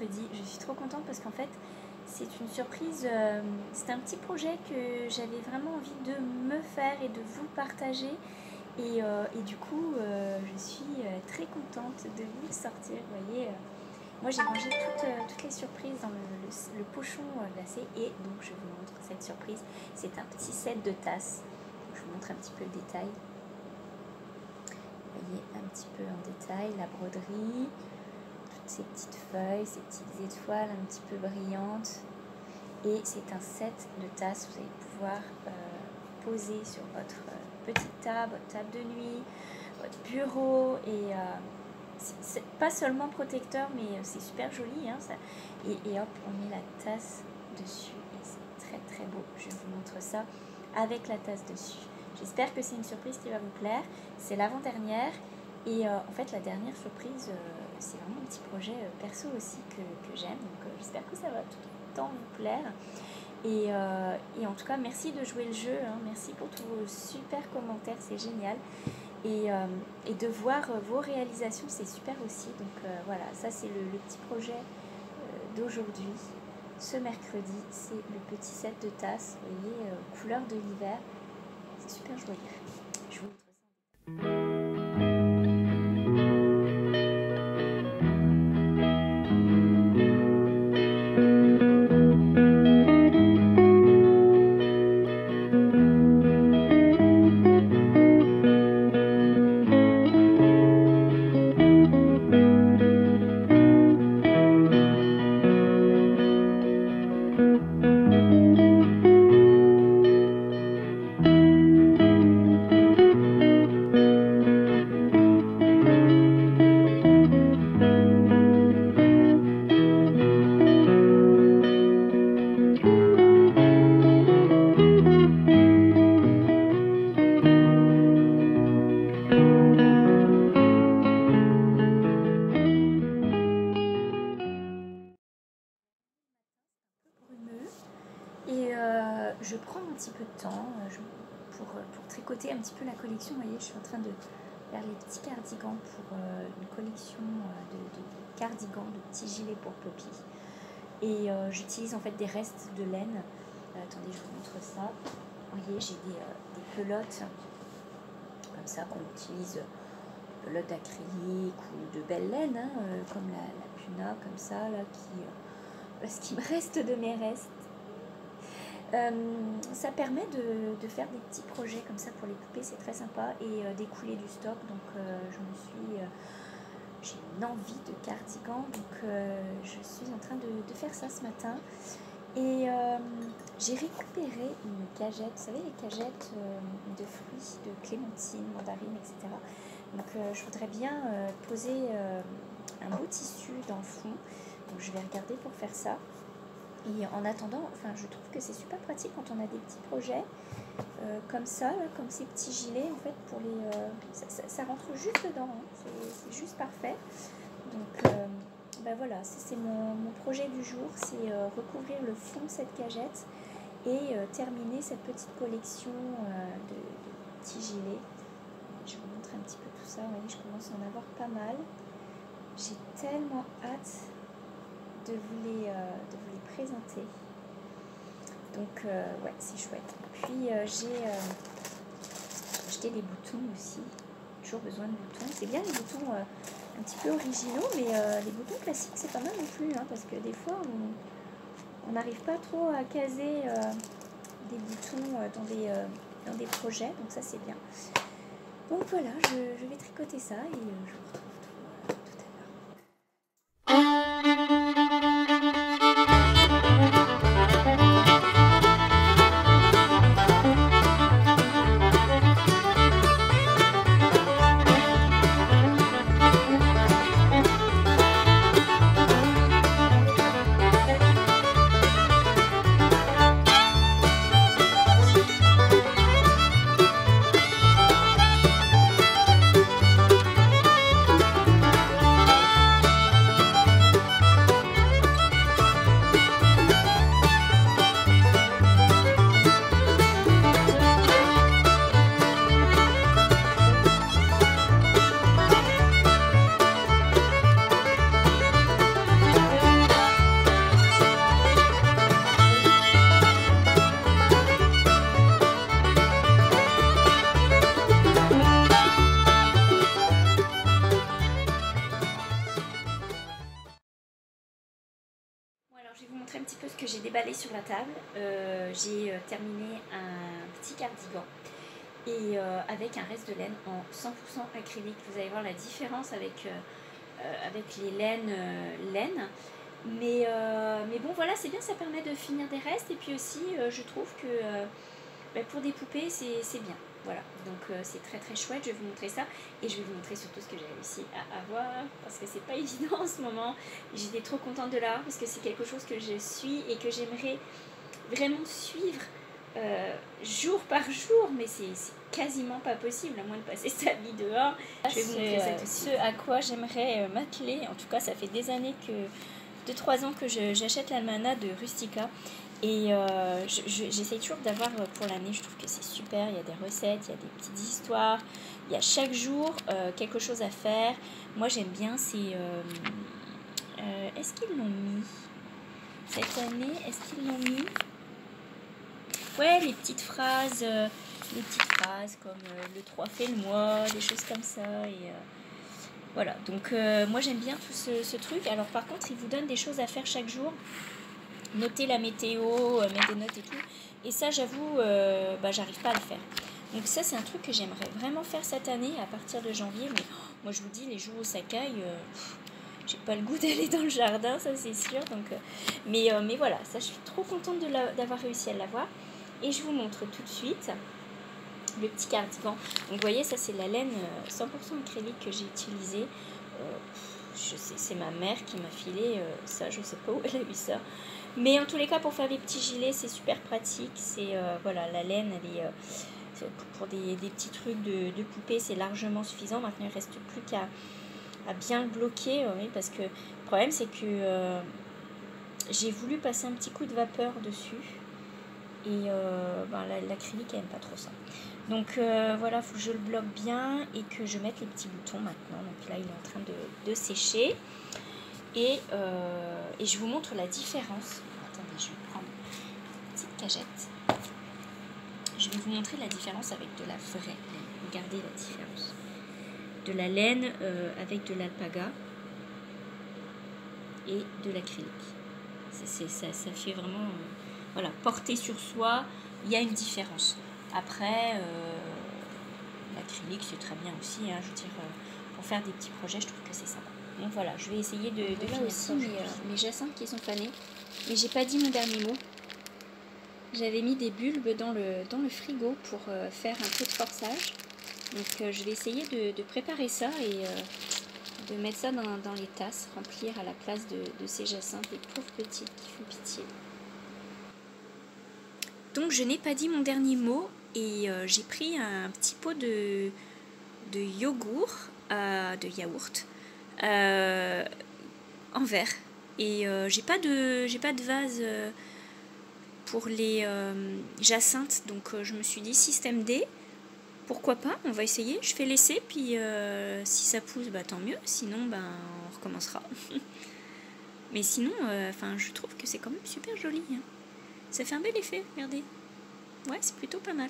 mercredi. Je suis trop contente parce qu'en fait, c'est une surprise. C'est un petit projet que j'avais vraiment envie de me faire et de vous partager. Et du coup, je suis très contente de vous le sortir. Vous voyez, moi j'ai mangé toutes les surprises dans le pochon glacé. Et donc, je vous montre cette surprise. C'est un petit set de tasses. Je vous montre un petit peu le détail. Vous voyez un petit peu en détail la broderie, toutes ces petites feuilles, ces petites étoiles un petit peu brillantes. Et c'est un set de tasses. Vous allez pouvoir poser sur votre petite table, votre table de nuit, votre bureau. Et c'est pas seulement protecteur, mais c'est super joli. Hein, ça. Et hop, on met la tasse dessus. Et c'est très très beau. Je vous montre ça avec la tasse dessus. J'espère que c'est une surprise qui va vous plaire. C'est l'avant-dernière. Et en fait, la dernière surprise, c'est vraiment un petit projet perso aussi que j'aime. Donc j'espère que ça va tout autant vous plaire. Et en tout cas, merci de jouer le jeu. Hein. Merci pour tous vos super commentaires. C'est génial. Et de voir vos réalisations, c'est super aussi. Donc voilà, ça c'est le petit projet d'aujourd'hui. Ce mercredi, c'est le petit set de tasses. Vous voyez, couleur de l'hiver. C'est super joyeux. Je vous montre ça. Et je prends un petit peu de temps pour tricoter un petit peu la collection. Vous voyez, je suis en train de faire les petits cardigans pour une collection de cardigans, de petits gilets pour Poppy. Et j'utilise en fait des restes de laine. Attendez, je vous montre ça. Vous voyez, j'ai des pelotes comme ça qu'on utilise, des pelotes d'acrylique ou de belle laine, hein, comme la Puna, comme ça, là, ce qui me reste de mes restes. Ça permet de faire des petits projets comme ça pour les poupées, c'est très sympa, et d'écouler du stock. Donc j'ai une envie de cardigan, donc je suis en train de faire ça ce matin. Et j'ai récupéré une cagette, vous savez, les cagettes de fruits, de clémentine, mandarine, etc. Donc je voudrais bien poser un beau tissu dans le fond, donc je vais regarder pour faire ça. Et en attendant, enfin, je trouve que c'est super pratique quand on a des petits projets comme ça, là, comme ces petits gilets, en fait, pour les, ça rentre juste dedans, hein, c'est juste parfait. Donc, ben voilà, c'est mon projet du jour, c'est recouvrir le fond de cette cagette et terminer cette petite collection de petits gilets. Je vous montre un petit peu tout ça, vous voyez, je commence à en avoir pas mal. J'ai tellement hâte de vous les présenter. Donc ouais, c'est chouette. Puis j'ai acheté des boutons aussi. Toujours besoin de boutons. C'est bien les boutons un petit peu originaux, mais les boutons classiques c'est pas mal non plus, hein, parce que des fois on n'arrive pas trop à caser des boutons dans des projets, donc ça c'est bien. Donc voilà, je vais tricoter ça et je vous retrouve tout à l'heure. Alors je vais vous montrer un petit peu ce que j'ai déballé sur la table. J'ai terminé un petit cardigan et avec un reste de laine en 100% acrylique. Vous allez voir la différence avec les laines. Mais bon voilà, c'est bien, ça permet de finir des restes. Et puis aussi je trouve que pour des poupées c'est bien. Voilà, donc c'est très très chouette, je vais vous montrer ça. Et je vais vous montrer surtout ce que j'ai réussi à avoir, parce que c'est pas évident en ce moment. J'étais trop contente de l'avoir, parce que c'est quelque chose que je suis et que j'aimerais vraiment suivre jour par jour. Mais c'est quasiment pas possible, à moins de passer sa vie dehors. Je vais vous montrer ça tout de suite. Ce à quoi j'aimerais m'atteler, en tout cas ça fait des années que 2-3 ans que j'achète l'almanach de Rustica. Et j'essaye toujours d'avoir pour l'année, je trouve que c'est super, il y a des recettes, il y a des petites histoires, il y a chaque jour quelque chose à faire. Moi j'aime bien, c'est... est-ce qu'ils l'ont mis cette année? Est-ce qu'ils l'ont mis? Ouais, les petites phrases comme le 3 fait le mois, des choses comme ça. Et voilà, donc moi j'aime bien tout ce truc. Alors par contre, ils vous donnent des choses à faire chaque jour. Noter la météo, mettre des notes et tout. Et ça, j'avoue, j'arrive pas à le faire. Donc ça, c'est un truc que j'aimerais vraiment faire cette année, à partir de janvier. Mais moi, je vous dis, les jours où ça caille, j'ai pas le goût d'aller dans le jardin, ça c'est sûr. Donc, mais voilà, ça, je suis trop contente d'avoir réussi à l'avoir. Et je vous montre tout de suite le petit cardigan. Donc vous voyez, ça c'est la laine 100% acrylique que j'ai utilisée. Je sais, c'est ma mère qui m'a filé ça, je sais pas où elle a eu ça. Mais en tous les cas, pour faire des petits gilets, c'est super pratique. C'est voilà, la laine, elle est pour des petits trucs de poupée, c'est largement suffisant. Maintenant, il ne reste plus qu'à bien le bloquer, oui, parce que le problème, c'est que j'ai voulu passer un petit coup de vapeur dessus. Et l'acrylique, elle n'aime pas trop ça. Donc voilà, il faut que je le bloque bien et que je mette les petits boutons maintenant. Donc là, il est en train de sécher. Et je vous montre la différence. Attendez, je vais prendre une petite cagette. Je vais vous montrer la différence avec de la vraie laine. Regardez la différence. De la laine avec de l'alpaga et de l'acrylique. Ça fait vraiment... voilà, porter sur soi, il y a une différence. Après, l'acrylique, c'est très bien aussi. Hein, je veux dire, pour faire des petits projets, je trouve que c'est sympa. Donc voilà, je vais essayer de finir aussi mes jacinthes qui sont fanées. Mais j'ai pas dit mon dernier mot. J'avais mis des bulbes dans le frigo pour faire un peu de forçage. Donc je vais essayer de préparer ça et de mettre ça dans les tasses, remplir à la place de ces jacinthes, les pauvres petites qui font pitié. Donc je n'ai pas dit mon dernier mot et j'ai pris un petit pot de yaourt en verre. Et j'ai pas de vase pour les jacinthes, donc je me suis dit système D, pourquoi pas, on va essayer. Je fais l'essai, puis si ça pousse, tant mieux, sinon on recommencera. Mais sinon, je trouve que c'est quand même super joli. Hein. Ça fait un bel effet, regardez. Ouais, c'est plutôt pas mal.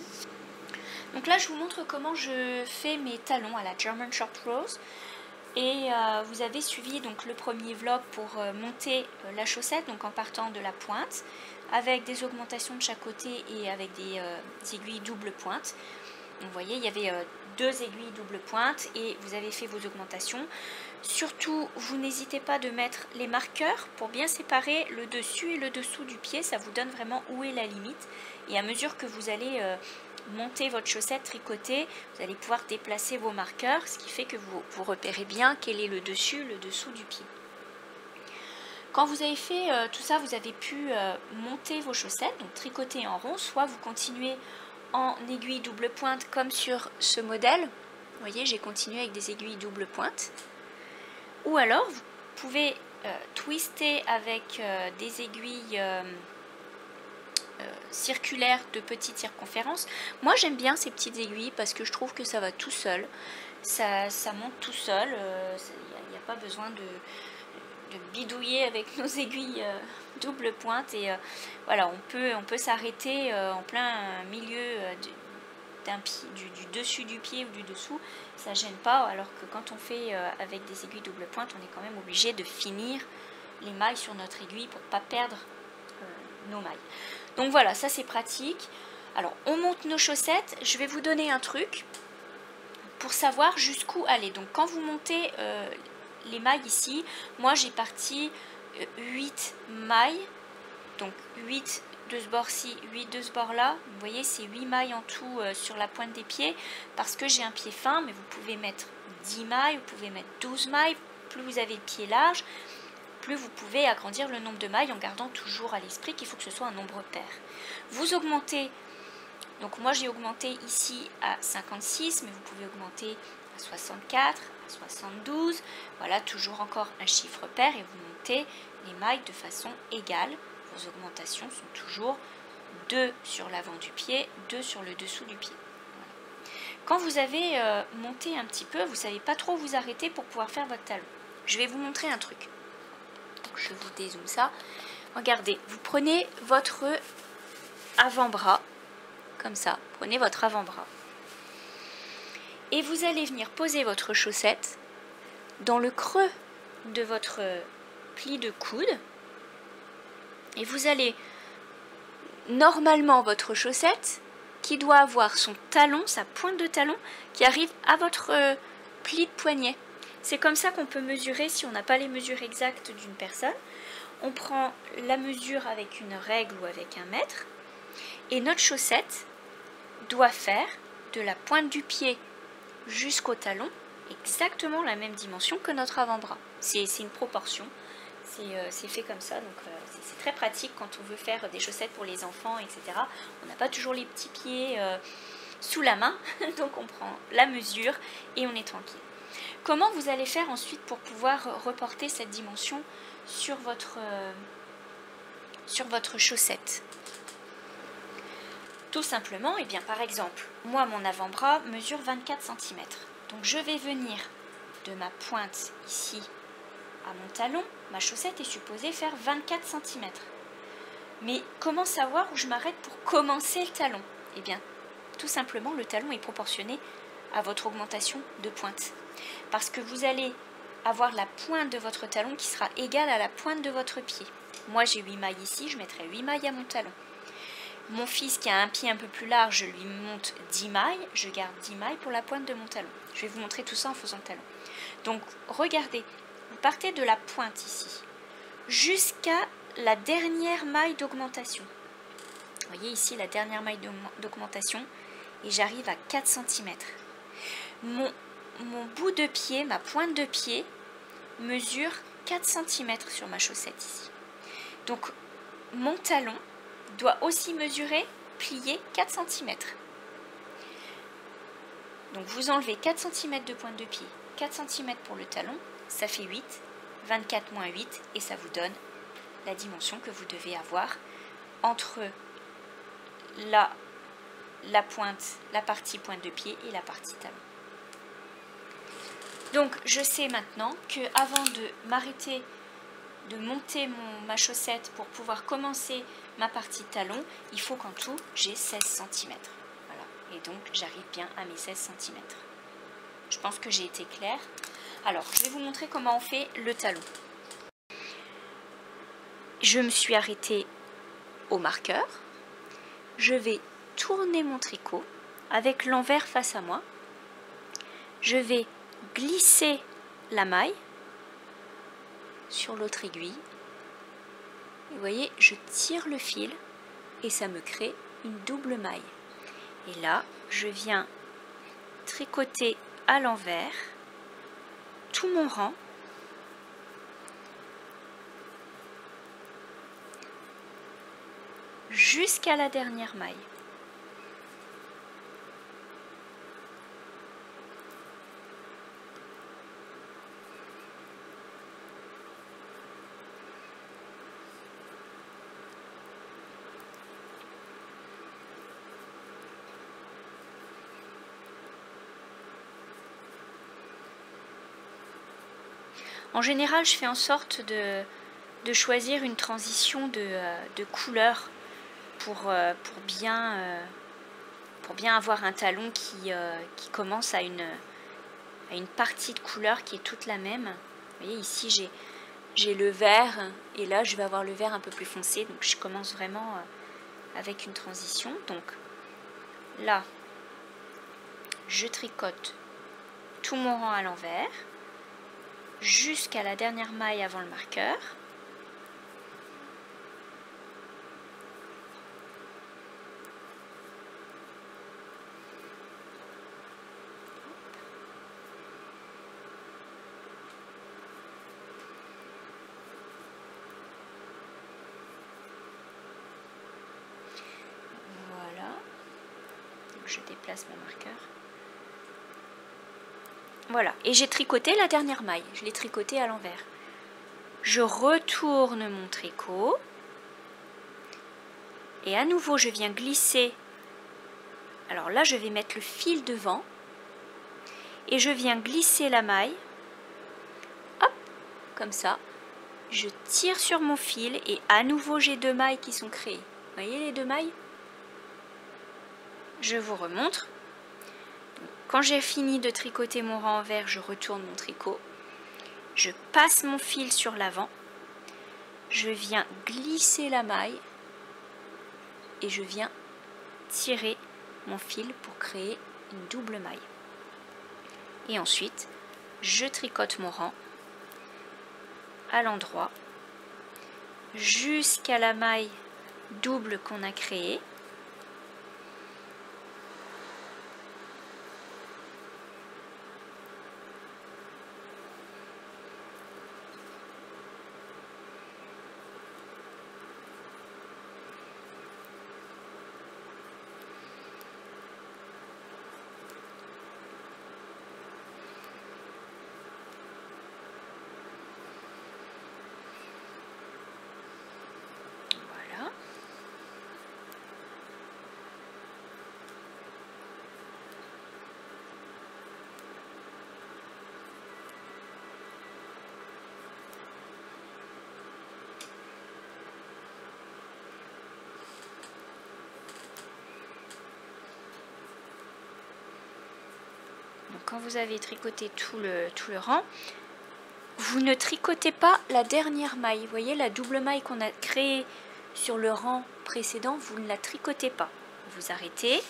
Donc là, je vous montre comment je fais mes talons à la German Short Rose. Et vous avez suivi donc le premier vlog pour monter la chaussette, donc en partant de la pointe, avec des augmentations de chaque côté et avec des aiguilles double pointe. Donc, vous voyez, il y avait 2 aiguilles double pointe et vous avez fait vos augmentations. Surtout, vous n'hésitez pas de mettre les marqueurs pour bien séparer le dessus et le dessous du pied. Ça vous donne vraiment où est la limite. Et à mesure que vous allez monter votre chaussette tricotée, vous allez pouvoir déplacer vos marqueurs, ce qui fait que vous repérez bien quel est le dessus, le dessous du pied. Quand vous avez fait tout ça, vous avez pu monter vos chaussettes, donc tricoter en rond, soit vous continuez en aiguille double pointe comme sur ce modèle. Vous voyez, j'ai continué avec des aiguilles double pointe. Ou alors, vous pouvez twister avec des aiguilles circulaires de petite circonférence. Moi, j'aime bien ces petites aiguilles parce que je trouve que ça va tout seul. Ça monte tout seul. Il n'y a pas besoin de bidouiller avec nos aiguilles double pointe. Et voilà, on peut s'arrêter en plein milieu du dessus du pied ou du dessous, ça gêne pas, alors que quand on fait avec des aiguilles double pointe, on est quand même obligé de finir les mailles sur notre aiguille pour ne pas perdre nos mailles. Donc voilà, ça c'est pratique. Alors on monte nos chaussettes, je vais vous donner un truc pour savoir jusqu'où aller. Donc quand vous montez les mailles ici, moi j'ai parti 8 mailles, donc 8 de ce bord-ci, 8 de ce bord-là. Vous voyez, c'est 8 mailles en tout sur la pointe des pieds, parce que j'ai un pied fin, mais vous pouvez mettre 10 mailles, vous pouvez mettre 12 mailles. Plus vous avez le pied large, plus vous pouvez agrandir le nombre de mailles en gardant toujours à l'esprit qu'il faut que ce soit un nombre pair. Vous augmentez, donc moi j'ai augmenté ici à 56, mais vous pouvez augmenter à 64, à 72, voilà, toujours encore un chiffre pair, et vous montez les mailles de façon égale. Vos augmentations sont toujours 2 sur l'avant du pied, 2 sur le dessous du pied. Voilà. Quand vous avez monté un petit peu, vous ne savez pas trop vous arrêter pour pouvoir faire votre talon. Je vais vous montrer un truc. Donc, je vous dézoome ça. Regardez, vous prenez votre avant-bras, comme ça. Prenez votre avant-bras. Et vous allez venir poser votre chaussette dans le creux de votre pli de coude. Et vous allez, normalement, votre chaussette, qui doit avoir son talon, sa pointe de talon, qui arrive à votre pli de poignet. C'est comme ça qu'on peut mesurer si on n'a pas les mesures exactes d'une personne. On prend la mesure avec une règle ou avec un mètre. Et notre chaussette doit faire de la pointe du pied jusqu'au talon exactement la même dimension que notre avant-bras. C'est une proportion. C'est fait comme ça, donc c'est très pratique quand on veut faire des chaussettes pour les enfants, etc. On n'a pas toujours les petits pieds sous la main, donc on prend la mesure et on est tranquille. Comment vous allez faire ensuite pour pouvoir reporter cette dimension sur votre chaussette? Tout simplement, et bien par exemple, moi mon avant-bras mesure 24 cm. Donc je vais venir de ma pointe ici à mon talon, ma chaussette est supposée faire 24 cm. Mais comment savoir où je m'arrête pour commencer le talon? Eh bien, tout simplement, le talon est proportionné à votre augmentation de pointe. Parce que vous allez avoir la pointe de votre talon qui sera égale à la pointe de votre pied. Moi, j'ai 8 mailles ici, je mettrai 8 mailles à mon talon. Mon fils qui a un pied un peu plus large, je lui monte 10 mailles, je garde 10 mailles pour la pointe de mon talon. Je vais vous montrer tout ça en faisant le talon. Donc, regardez. Vous partez de la pointe ici, jusqu'à la dernière maille d'augmentation. Vous voyez ici la dernière maille d'augmentation, et j'arrive à 4 cm. Mon bout de pied, ma pointe de pied, mesure 4 cm sur ma chaussette ici. Donc mon talon doit aussi mesurer, plier 4 cm. Donc vous enlevez 4 cm de pointe de pied, 4 cm pour le talon, ça fait 8, 24 moins 8, et ça vous donne la dimension que vous devez avoir entre la pointe, la partie pointe de pied et la partie talon. Donc je sais maintenant que avant de m'arrêter, de monter ma chaussette pour pouvoir commencer ma partie talon, il faut qu'en tout j'ai 16 cm. Voilà. Et donc j'arrive bien à mes 16 cm. Je pense que j'ai été claire. Alors, je vais vous montrer comment on fait le talon. Je me suis arrêtée au marqueur. Je vais tourner mon tricot avec l'envers face à moi. Je vais glisser la maille sur l'autre aiguille. Et vous voyez, je tire le fil et ça me crée une double maille. Et là, je viens tricoter à l'envers tout mon rang jusqu'à la dernière maille. En général, je fais en sorte de choisir une transition de couleur pour bien avoir un talon qui commence à une partie de couleur qui est toute la même. Vous voyez, ici, j'ai j'ai le vert et là je vais avoir le vert un peu plus foncé, donc je commence vraiment avec une transition. Donc là je tricote tout mon rang à l'envers jusqu'à la dernière maille avant le marqueur. Je déplace mon marqueur. Voilà, et j'ai tricoté la dernière maille, je l'ai tricoté à l'envers. Je retourne mon tricot et à nouveau je viens glisser. Alors là je vais mettre le fil devant et je viens glisser la maille, hop, comme ça. Je tire sur mon fil et à nouveau j'ai 2 mailles qui sont créées. Vous voyez les 2 mailles? Je vous remontre. Quand j'ai fini de tricoter mon rang envers, je retourne mon tricot. Je passe mon fil sur l'avant. Je viens glisser la maille et je viens tirer mon fil pour créer une double maille. Et ensuite, je tricote mon rang à l'endroit jusqu'à la maille double qu'on a créée. Donc quand vous avez tricoté tout le rang, vous ne tricotez pas la dernière maille. Vous voyez la double maille qu'on a créée sur le rang précédent, vous ne la tricotez pas. Vous arrêtez.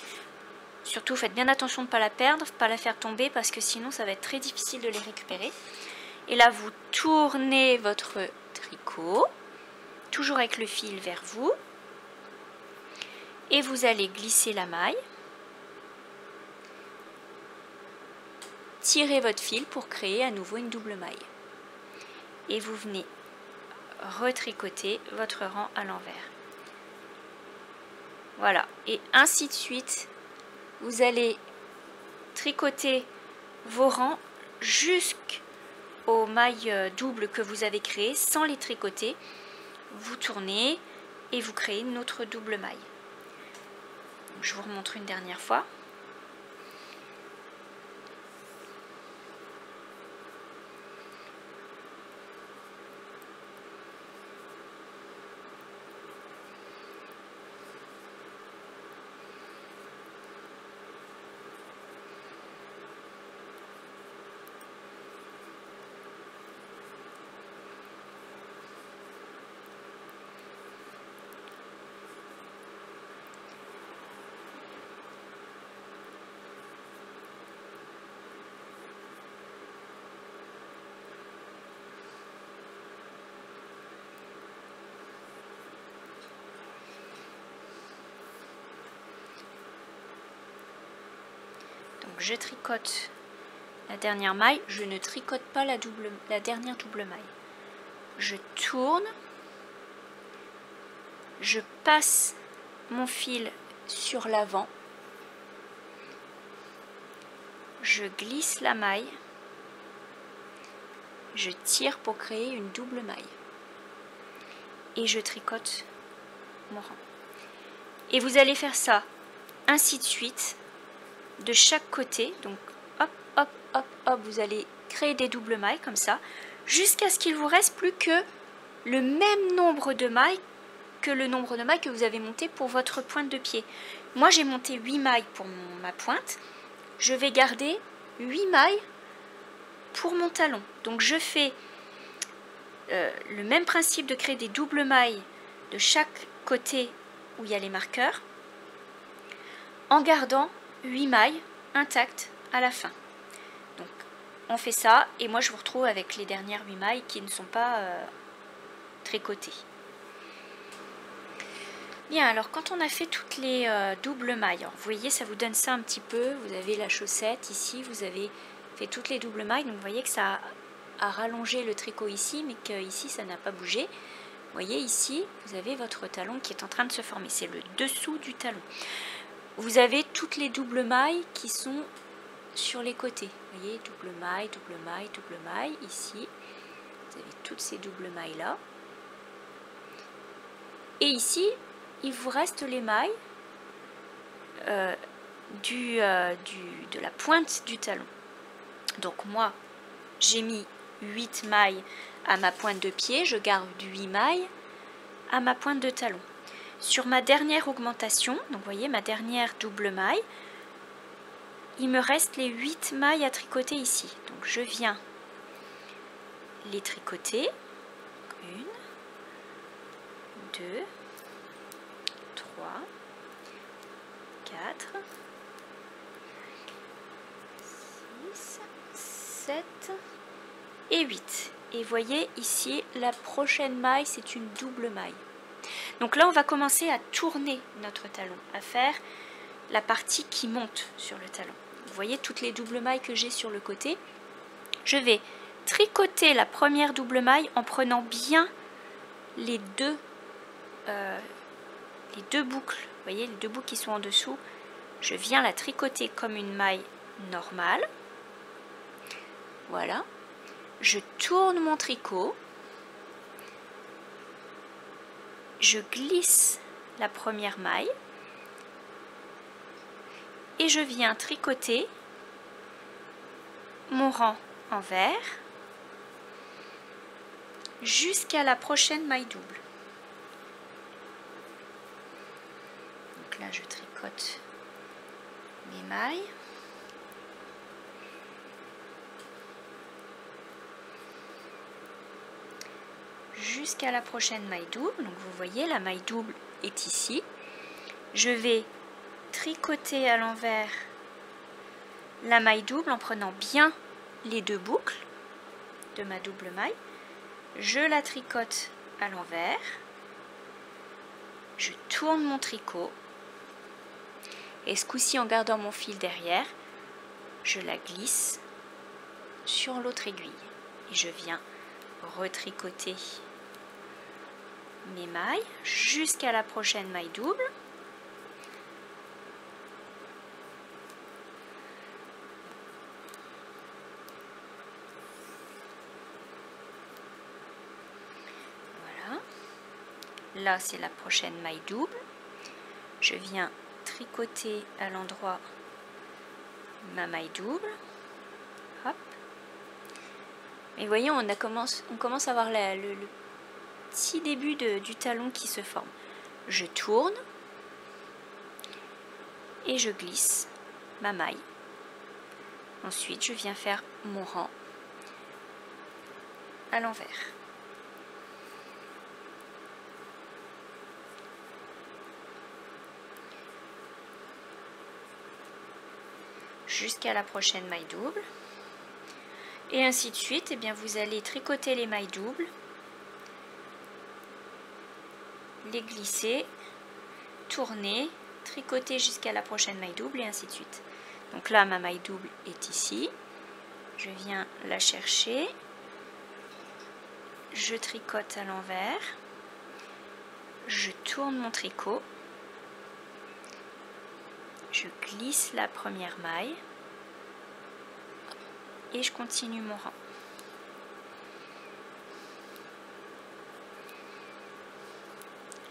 Surtout faites bien attention de ne pas la perdre, pas la faire tomber parce que sinon ça va être très difficile de les récupérer. Et là vous tournez votre tricot, toujours avec le fil vers vous. Et vous allez glisser la maille. Tirez votre fil pour créer à nouveau une double maille. Et vous venez retricoter votre rang à l'envers. Voilà, et ainsi de suite. Vous allez tricoter vos rangs jusqu'aux mailles doubles que vous avez créées sans les tricoter. Vous tournez et vous créez une autre double maille. Je vous remontre une dernière fois. Je tricote la dernière maille, je ne tricote pas la dernière double maille. Je tourne, je passe mon fil sur l'avant, je glisse la maille, je tire pour créer une double maille et je tricote mon rang. Et vous allez faire ça ainsi de suite de chaque côté, donc hop, hop, hop, hop, vous allez créer des doubles mailles comme ça, jusqu'à ce qu'il vous reste plus que le même nombre de mailles que le nombre de mailles que vous avez monté pour votre pointe de pied. Moi j'ai monté 8 mailles pour ma pointe, je vais garder 8 mailles pour mon talon. Donc je fais le même principe de créer des doubles mailles de chaque côté où il y a les marqueurs, en gardant 8 mailles intactes à la fin. Donc on fait ça, et moi je vous retrouve avec les dernières 8 mailles qui ne sont pas tricotées. Bien, alors quand on a fait toutes les doubles mailles, alors, vous voyez, ça vous donne ça un petit peu, vous avez la chaussette ici, vous avez fait toutes les doubles mailles, donc vous voyez que ça a rallongé le tricot ici, mais qu'ici ça n'a pas bougé. Vous voyez ici, vous avez votre talon qui est en train de se former, c'est le dessous du talon. Vous avez toutes les doubles mailles qui sont sur les côtés. Vous voyez, double maille, double maille, double maille, ici. Vous avez toutes ces doubles mailles là. Et ici, il vous reste les mailles de la pointe du talon. Donc moi, j'ai mis 8 mailles à ma pointe de pied, je garde 8 mailles à ma pointe de talon. Sur ma dernière augmentation, donc vous voyez ma dernière double maille, il me reste les 8 mailles à tricoter ici. Donc je viens les tricoter. 1, 2, 3, 4, 6, 7 et 8. Et voyez ici, la prochaine maille, c'est une double maille. Donc là, on va commencer à tourner notre talon, à faire la partie qui monte sur le talon. Vous voyez toutes les doubles mailles que j'ai sur le côté. Je vais tricoter la première double maille en prenant bien les deux boucles. Vous voyez, les deux boucles qui sont en dessous. Je viens la tricoter comme une maille normale. Voilà. Je tourne mon tricot. Je glisse la première maille. Et je viens tricoter mon rang envers jusqu'à la prochaine maille double. Donc là, je tricote mes mailles. Jusqu'à la prochaine maille double. Donc vous voyez, la maille double est ici. Je vais tricoter à l'envers la maille double en prenant bien les deux boucles de ma double maille. Je la tricote à l'envers. Je tourne mon tricot. Et ce coup-ci, en gardant mon fil derrière, je la glisse sur l'autre aiguille. Et je viens retricoter mes mailles jusqu'à la prochaine maille double. Voilà. Là, c'est la prochaine maille double. Je viens tricoter à l'endroit ma maille double. Hop. Et vous voyez, on commence à voir le petit début du talon qui se forme. Je tourne et je glisse ma maille. Ensuite, je viens faire mon rang à l'envers. Jusqu'à la prochaine maille double. Et ainsi de suite, et bien vous allez tricoter les mailles doubles, les glisser, tourner, tricoter jusqu'à la prochaine maille double et ainsi de suite. Donc là, ma maille double est ici. Je viens la chercher. Je tricote à l'envers. Je tourne mon tricot. Je glisse la première maille. Et je continue mon rang.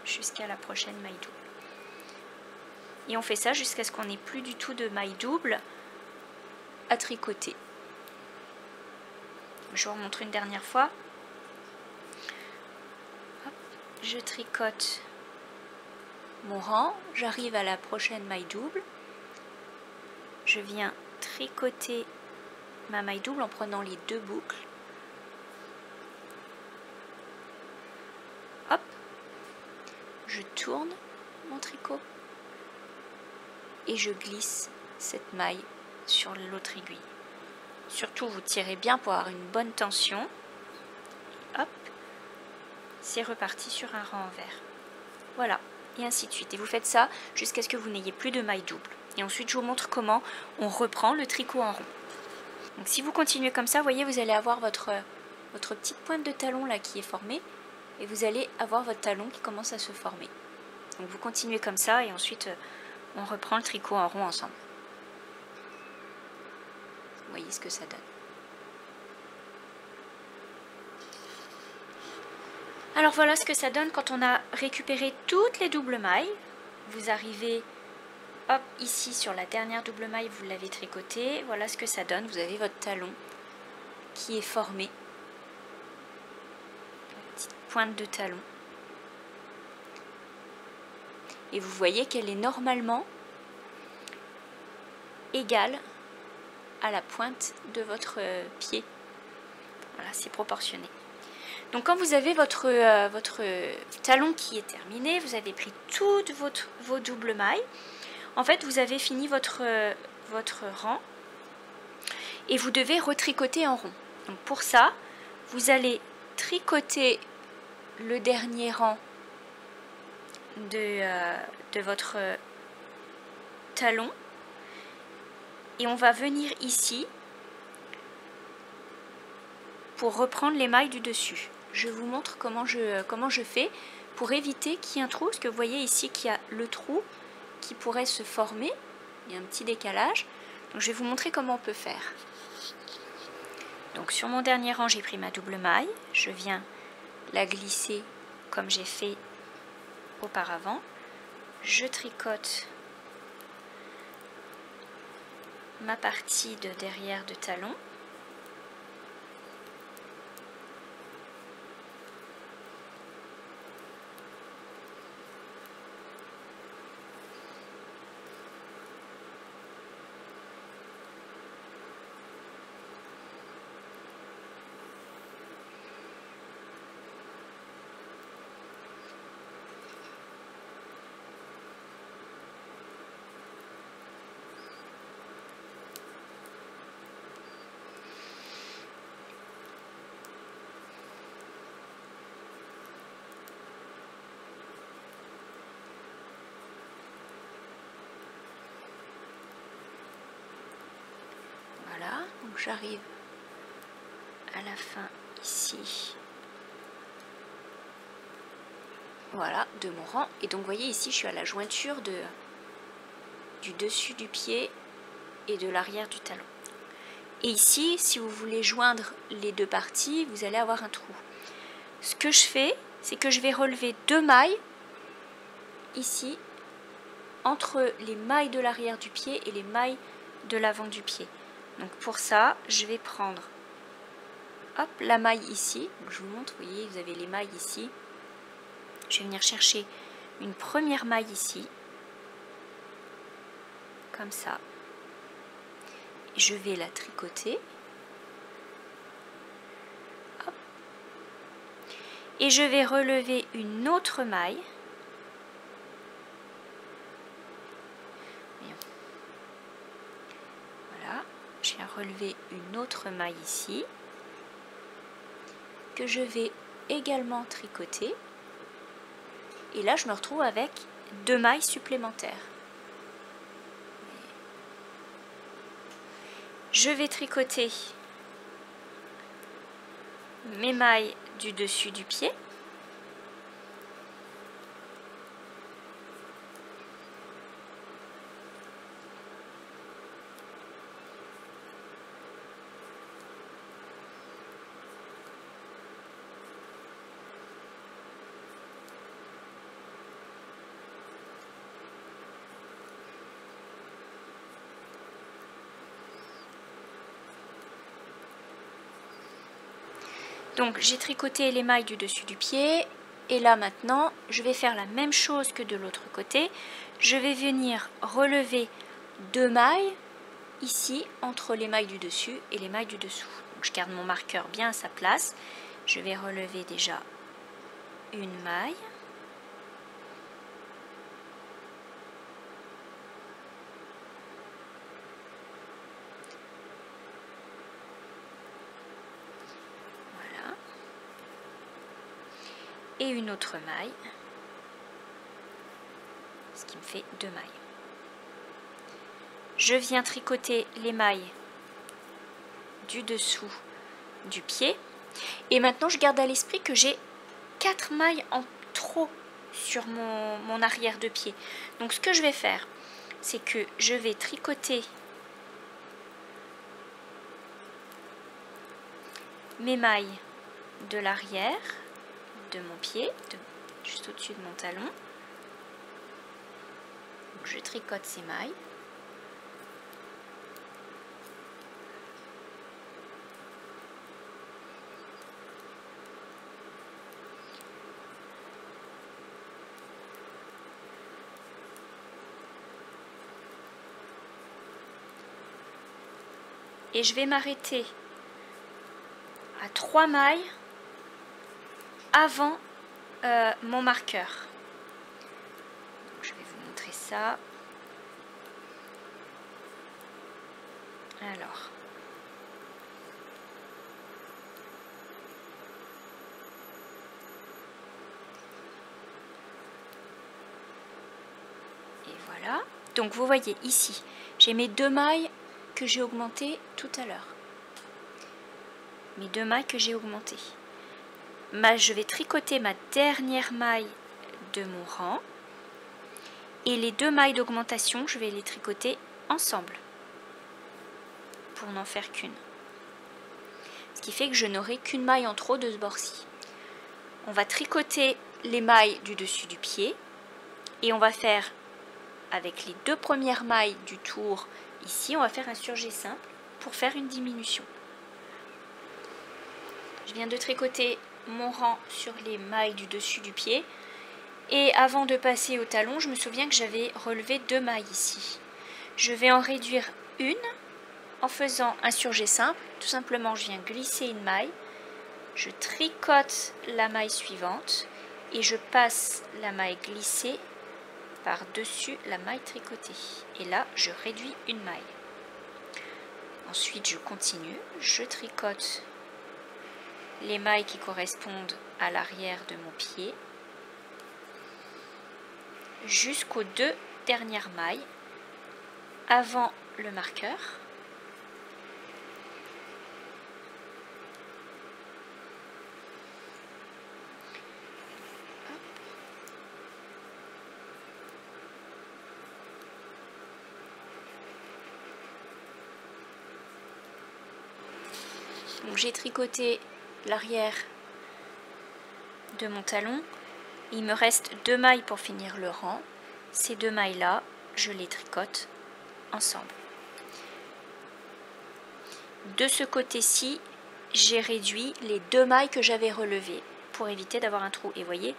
Jusqu'à la prochaine maille double. Et on fait ça jusqu'à ce qu'on n'ait plus du tout de maille double à tricoter. Je vous remontre une dernière fois. Hop, je tricote mon rang, j'arrive à la prochaine maille double. Je viens tricoter ma maille double en prenant les deux boucles. je tourne mon tricot et je glisse cette maille sur l'autre aiguille. Surtout, vous tirez bien pour avoir une bonne tension. Hop, c'est reparti sur un rang envers. Voilà, et ainsi de suite. Et vous faites ça jusqu'à ce que vous n'ayez plus de maille double. Et ensuite, je vous montre comment on reprend le tricot en rond. Donc si vous continuez comme ça, vous voyez, vous allez avoir votre petite pointe de talon là qui est formée. Et vous allez avoir votre talon qui commence à se former. Donc vous continuez comme ça et ensuite on reprend le tricot en rond ensemble. Vous voyez ce que ça donne. Alors voilà ce que ça donne quand on a récupéré toutes les doubles mailles. Vous arrivez hop ici sur la dernière double maille, vous l'avez tricoté. Voilà ce que ça donne. Vous avez votre talon qui est formé. La petite pointe de talon. Et vous voyez qu'elle est normalement égale à la pointe de votre pied. Voilà, c'est proportionné. Donc quand vous avez votre talon qui est terminé, vous avez pris toutes vos doubles mailles. En fait, vous avez fini votre rang et vous devez retricoter en rond. Donc pour ça, vous allez tricoter le dernier rang de votre talon et on va venir ici pour reprendre les mailles du dessus. Je vous montre comment je fais pour éviter qu'il y ait un trou, parce que vous voyez ici qu'il y a le trou qui pourrait se former, il y a un petit décalage, donc je vais vous montrer comment on peut faire. Donc sur mon dernier rang, j'ai pris ma double maille, je viens la glisser comme j'ai fait auparavant, je tricote ma partie de derrière de talon. Voilà, donc j'arrive à la fin ici, voilà, de mon rang. Et donc vous voyez ici, je suis à la jointure du dessus du pied et de l'arrière du talon. Et ici, si vous voulez joindre les deux parties, vous allez avoir un trou. Ce que je fais, c'est que je vais relever deux mailles ici, entre les mailles de l'arrière du pied et les mailles de l'avant du pied. Donc pour ça, je vais prendre hop, la maille ici. Donc je vous montre, vous voyez, vous avez les mailles ici. Je vais venir chercher une première maille ici, comme ça. Je vais la tricoter. Hop. Et je vais relever une autre maille. Voilà, je viens relever une autre maille ici, que je vais également tricoter. Et là, je me retrouve avec deux mailles supplémentaires. Je vais tricoter mes mailles du dessus du pied. Donc j'ai tricoté les mailles du dessus du pied et là maintenant je vais faire la même chose que de l'autre côté. Je vais venir relever deux mailles ici entre les mailles du dessus et les mailles du dessous. Donc je garde mon marqueur bien à sa place. Je vais relever déjà une maille. et une autre maille, ce qui me fait 2 mailles. Je viens tricoter les mailles du dessous du pied et maintenant je garde à l'esprit que j'ai 4 mailles en trop sur mon arrière de pied. Donc ce que je vais faire, c'est que je vais tricoter mes mailles de l'arrière de mon pied, juste au-dessus de mon talon. Donc je tricote ces mailles. Et je vais m'arrêter à 3 mailles avant mon marqueur. Donc, je vais vous montrer ça. Alors, et voilà. Donc vous voyez ici, j'ai mes 2 mailles que j'ai augmentées tout à l'heure. Mes 2 mailles que j'ai augmentées. Je vais tricoter ma dernière maille de mon rang et les 2 mailles d'augmentation, je vais les tricoter ensemble pour n'en faire qu'une. Ce qui fait que je n'aurai qu'une maille en trop de ce bord-ci. On va tricoter les mailles du dessus du pied et on va faire avec les 2 premières mailles du tour ici, on va faire un surjet simple pour faire une diminution. Je viens de tricoter mon rang sur les mailles du dessus du pied et avant de passer au talon, je me souviens que j'avais relevé 2 mailles ici. Je vais en réduire une en faisant un surjet simple. Tout simplement, je viens glisser une maille, je tricote la maille suivante et je passe la maille glissée par-dessus la maille tricotée. Et là, je réduis une maille. Ensuite, je continue, je tricote les mailles qui correspondent à l'arrière de mon pied jusqu'aux 2 dernières mailles avant le marqueur. Donc j'ai tricoté l'arrière de mon talon. Il me reste 2 mailles pour finir le rang. Ces 2 mailles là, je les tricote ensemble. De ce côté-ci, j'ai réduit les 2 mailles que j'avais relevées pour éviter d'avoir un trou. Et vous voyez,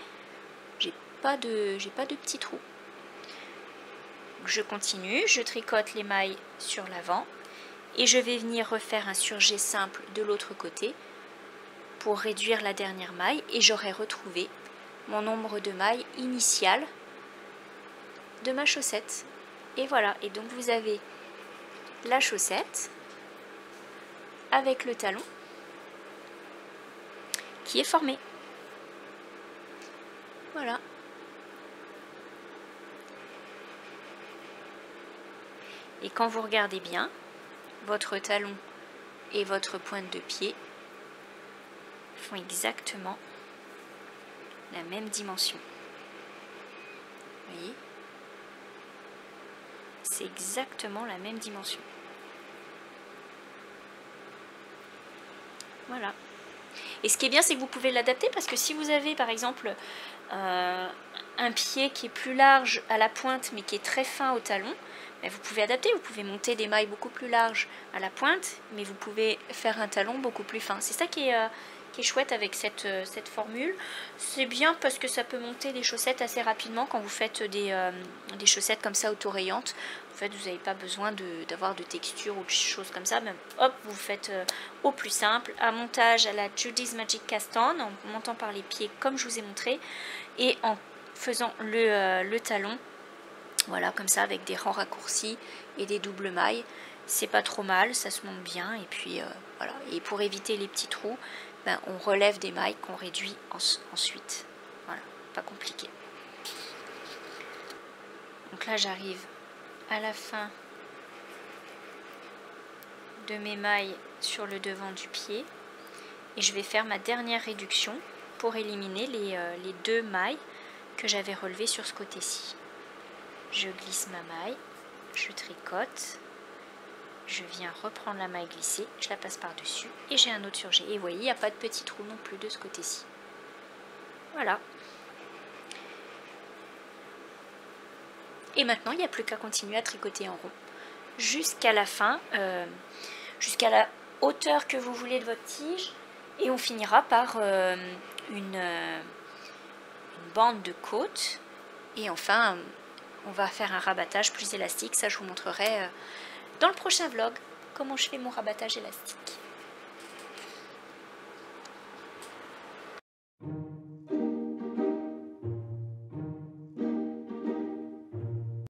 j'ai pas de petit trou. Je continue, je tricote les mailles sur l'avant et je vais venir refaire un surjet simple de l'autre côté pour réduire la dernière maille et j'aurai retrouvé mon nombre de mailles initial de ma chaussette. Et voilà, et donc vous avez la chaussette avec le talon qui est formé. Voilà. Et quand vous regardez bien, votre talon et votre pointe de pied font exactement la même dimension. Vous voyez ? C'est exactement la même dimension. Voilà. Et ce qui est bien, c'est que vous pouvez l'adapter parce que si vous avez par exemple un pied qui est plus large à la pointe mais qui est très fin au talon, ben vous pouvez adapter, vous pouvez monter des mailles beaucoup plus larges à la pointe, mais vous pouvez faire un talon beaucoup plus fin. C'est ça qui est chouette avec cette formule. C'est bien parce que ça peut monter des chaussettes assez rapidement quand vous faites des chaussettes comme ça autorayantes. En fait, vous n'avez pas besoin d'avoir de texture ou de choses comme ça. Même, hop, vous faites au plus simple, un montage à la Judy's Magic Cast-On, en montant par les pieds comme je vous ai montré, et en faisant le talon. Voilà, comme ça, avec des rangs raccourcis et des doubles mailles. C'est pas trop mal, ça se monte bien. Et puis, voilà. Et pour éviter les petits trous, ben, on relève des mailles qu'on réduit ensuite. Voilà, pas compliqué. Donc là j'arrive à la fin de mes mailles sur le devant du pied et je vais faire ma dernière réduction pour éliminer les 2 mailles que j'avais relevées sur ce côté-ci. Je glisse ma maille, je tricote, je viens reprendre la maille glissée, je la passe par-dessus et j'ai un autre surjet. Et vous voyez, il n'y a pas de petit trou non plus de ce côté-ci. Voilà. Et maintenant, il n'y a plus qu'à continuer à tricoter en rond jusqu'à la fin, jusqu'à la hauteur que vous voulez de votre tige. Et on finira par une bande de côte. Et enfin, on va faire un rabattage plus élastique. Ça, je vous montrerai dans le prochain vlog comment je fais mon rabattage élastique.